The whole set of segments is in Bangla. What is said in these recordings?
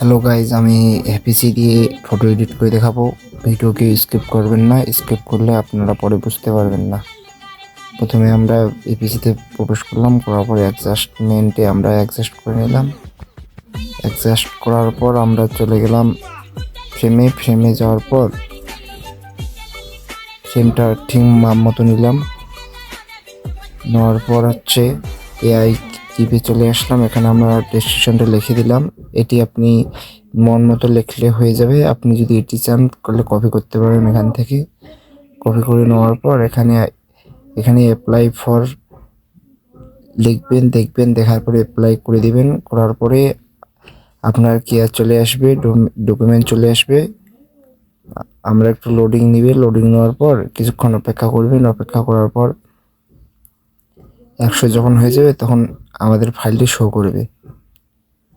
হ্যালো গাইজ, আমি এপিসি দিয়ে ফটো এডিট করে দেখাবো। ভিডিওকে স্কিপ করবেন না, স্কিপ করলে আপনারা পরে বুঝতে পারবেন না। প্রথমে আমরা এপিসিতে প্রবেশ করলাম, করার পর অ্যাডজাস্টমেন্টে আমরা অ্যাডজাস্ট করে নিলাম। অ্যাডজাস্ট করার পর আমরা চলে গেলাম ফ্রেমে যাওয়ার পর ফ্রেমটা ঠিক মাপ মতো নিলাম। নেওয়ার পর হচ্ছে এআই কিপে চলে আসলাম। এখানে আমরা ডেসক্রিপশনটা লিখে দিলাম। এটি আপনি মন মতো লিখলে হয়ে যাবে। আপনি যদি এটি চান করলে কপি করতে পারেন। এখান থেকে কপি করে নেওয়ার পর এখানে অ্যাপ্লাই ফর লিখবেন, দেখবেন, দেখার পরে অ্যাপ্লাই করে দিবেন। করার পরে আপনার কেয়ার চলে আসবে, ডকুমেন্ট চলে আসবে। আমরা একটু লোডিং নিবে। লোডিং নেওয়ার পর কিছুক্ষণ অপেক্ষা করবেন। অপেক্ষা করার পর 100 যখন হয়ে যাবে তখন আমাদের ফাইলটি শো করবে।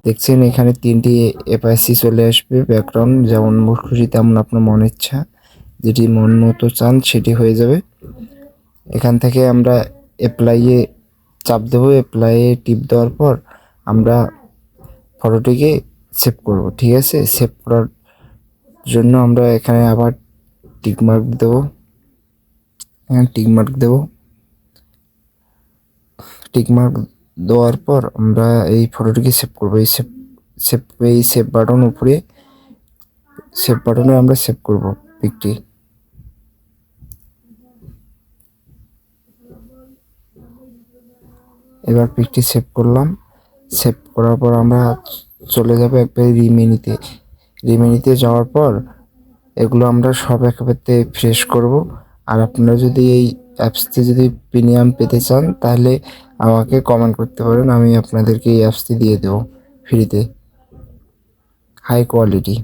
দেখছেন এখানে 3টি এপিসি চলে আসবে। ব্যাকগ্রাউন্ড যেমন খুশি তেমন আপনার মন ইচ্ছা, যেটি মন মতো চান সেটি হয়ে যাবে। এখান থেকে আমরা অ্যাপ্লাইয়ে চাপ দেবো। অ্যাপ্লাইয়ে টিপ দেওয়ার পর আমরা ফটোটিকে সেভ করব। ঠিক আছে, সেভ করার জন্য আমরা এখানে আবার টিকমার্ক দেবো। টিকমার্ক দেওয়ার পর আমরা এই ফটোটিকে সেভ করবো। এই সেভ বাটন উপরে সেভ বাটনে আমরা সেভ করব পিকটি। এবার পিকটি সেভ করলাম। সেভ করার পর আমরা চলে যাব একবারে রিমেনিতে যাওয়ার পর এগুলো আমরা সব একবারে ফ্রেশ করব। আর আপনারা যদি এই অ্যাপসটি যদি প্রিমিয়াম পেতে চান তাহলে আমাকে কমেন্ট করতে পারেন, আমি আপনাদেরকে এই অ্যাপসটি দিয়ে দেবো ফ্রিতে, হাই কোয়ালিটি।